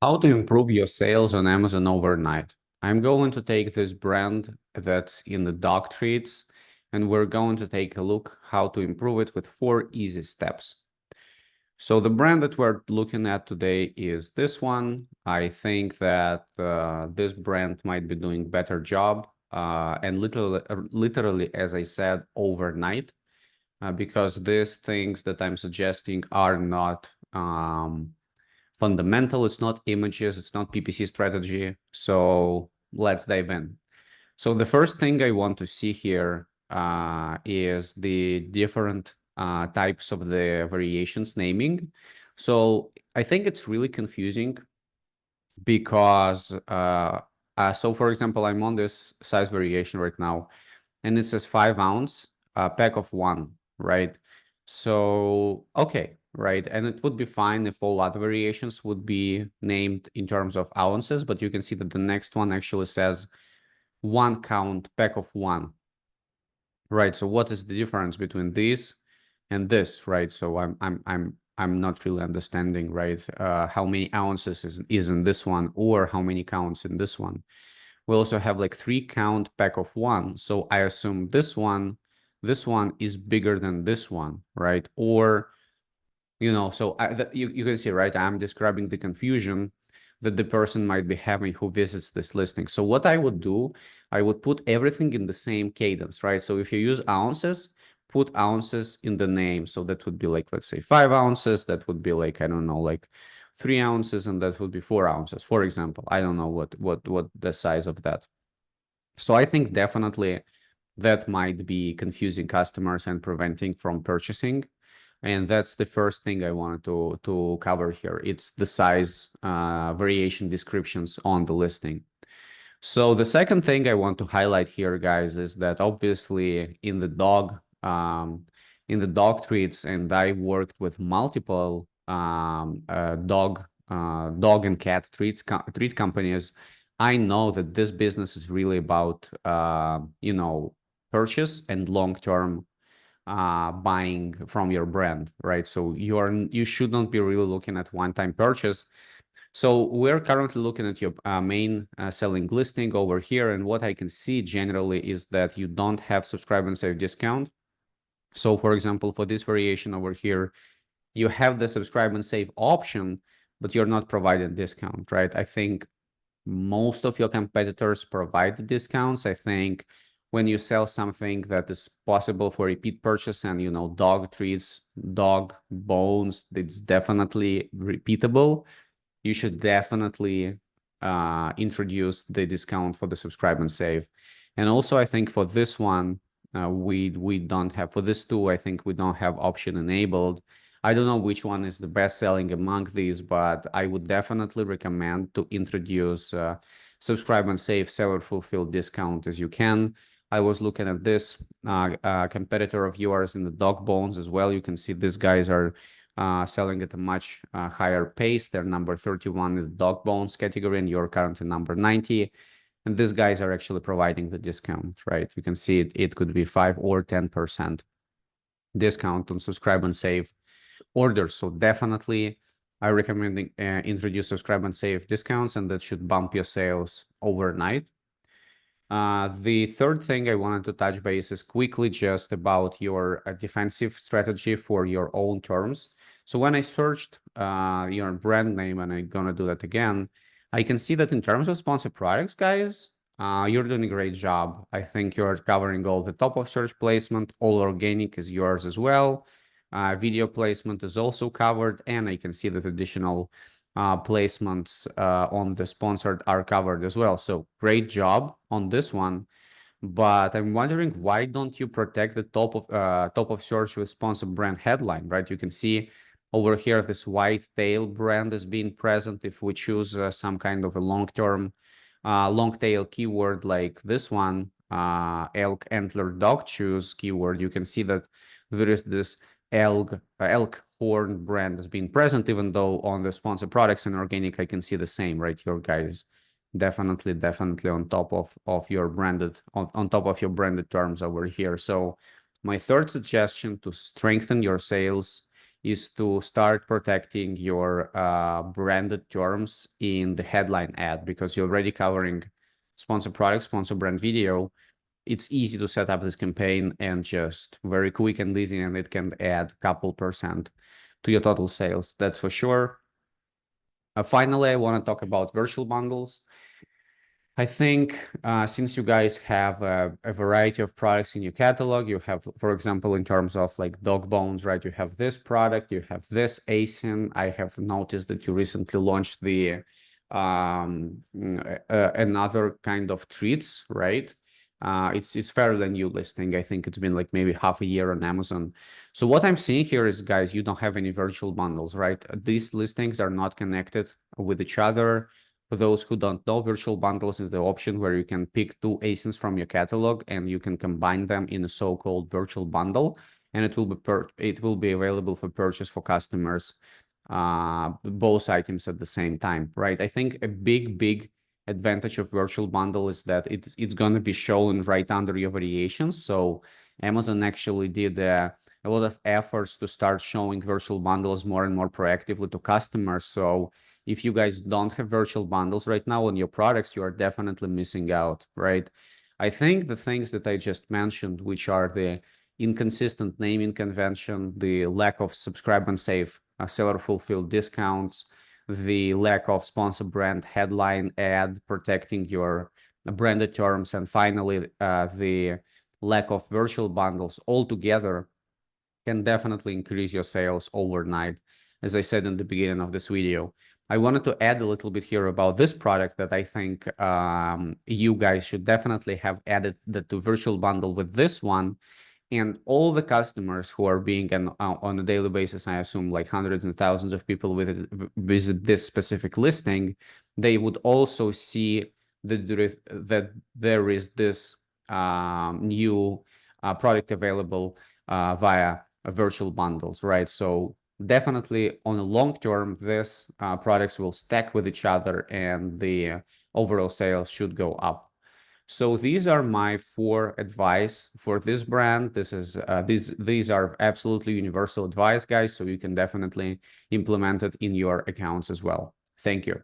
How to improve your sales on Amazon overnight. I'm going to take this brand that's in the dog treats, and we're going to take a look how to improve it with 4 easy steps. So the brand that we're looking at today is this one. I think that this brand might be doing better job and literally, as I said, overnight, because these things that I'm suggesting are not fundamental. It's not images. It's not PPC strategy. So let's dive in. So the first thing I want to see here is the different types of the variations naming. So I think it's really confusing because so for example, I'm on this size variation right now, and it says 5 ounce pack of one, right? So, okay, right. And it would be fine if all other variations would be named in terms of ounces, but you can see that the next one actually says 1 count pack of one, right? So what is the difference between this and this, right? So I'm not really understanding, right? How many ounces is in this one or how many counts in this one. We also have like 3 count pack of one. So I assume this one is bigger than this one, right? Or, so you can see, right? I'm describing the confusion that the person might be having who visits this listing. So what I would do, I would put everything in the same cadence, right? So if you use ounces, put ounces in the name. So that would be like, let's say 5 ounces. That would be like, I don't know, like 3 ounces, and that would be 4 ounces, for example. I don't know what the size of that. So I think definitely that might be confusing customers and preventing from purchasing. And that's the first thing I wanted to cover here. It's the size variation descriptions on the listing. So the second thing I want to highlight here, guys, is that obviously in the dog treats, and I worked with multiple dog and cat treat companies. I know that this business is really about purchase and long-term buying from your brand, right? So you should not be really looking at one-time purchase. So we're currently looking at your main selling listing over here, and what I can see generally is that you don't have subscribe and save discount. So for example, for this variation over here, you have the subscribe and save option, but you're not providing discount, right? I think most of your competitors provide the discounts. I think when you sell something that is possible for repeat purchase and, dog treats, dog bones, it's definitely repeatable. You should definitely introduce the discount for the subscribe and save. And also, I think for this one, we don't have, for this two, I think we don't have option enabled. I don't know which one is the best selling among these, but I would definitely recommend to introduce subscribe and save seller fulfilled discount as you can. I was looking at this competitor of yours in the dog bones as well. You can see these guys are selling at a much higher pace. They're number 31 in the dog bones category, and you're currently number 90. And these guys are actually providing the discount, right? You can see it could be 5 or 10% discount on subscribe and save orders. So definitely I recommend introduce subscribe and save discounts, and that should bump your sales overnight. The third thing I wanted to touch base is quickly just about your defensive strategy for your own terms. So when I searched your brand name, and I'm gonna do that again, I can see that in terms of sponsored products, guys, you're doing a great job. I think you're covering all the top of search placement. All organic is yours as well. Video placement is also covered, and I can see that additional placements on the sponsored are covered as well. So great job on this one. But I'm wondering, why don't you protect the top of search with sponsored brand headline, right? You can see over here this white tail brand is being present. If we choose some kind of a long tail keyword like this one, elk antler dog chews keyword, you can see that there is this elk horn brand has been present, even though on the sponsored products and organic I can see the same, right? Your guys definitely on top of your branded on top of your branded terms over here. So my third suggestion to strengthen your sales is to start protecting your branded terms in the headline ad, because you're already covering sponsor product, sponsor brand video. It's easy to set up this campaign and just very quick and easy, and it can add a couple percent to your total sales. That's for sure. Finally, I want to talk about virtual bundles. I think since you guys have a variety of products in your catalog, you have, for example, in terms of like dog bones, right? You have this product, you have this ASIN. I have noticed that you recently launched the another kind of treats, right? It's fairly new listing. I think it's been like maybe half a year on Amazon. So what I'm seeing here is, guys, you don't have any virtual bundles, right? These listings are not connected with each other. For those who don't know, virtual bundles is the option where you can pick two ASINs from your catalog and you can combine them in a so-called virtual bundle, and it will be available for purchase for customers, both items at the same time, right? I think a big advantage of virtual bundle is that it's going to be shown right under your variations. So Amazon actually did a lot of efforts to start showing virtual bundles more and more proactively to customers. So if you guys don't have virtual bundles right now on your products, you are definitely missing out, right? I think the things that I just mentioned, which are the inconsistent naming convention, the lack of subscribe and save seller fulfilled discounts, the lack of sponsor brand headline ad protecting your branded terms, and finally, the lack of virtual bundles altogether can definitely increase your sales overnight, as I said in the beginning of this video. I wanted to add a little bit here about this product that I think you guys should definitely have added to virtual bundle with this one. And all the customers who are being on a daily basis, I assume like hundreds and thousands of people visit this specific listing, they would also see that there is this new product available via virtual bundles, right? So definitely on a long term, this products will stack with each other and the overall sales should go up. So these are my 4 advice for this brand. This is these are absolutely universal advice, guys. So you can definitely implement it in your accounts as well. Thank you.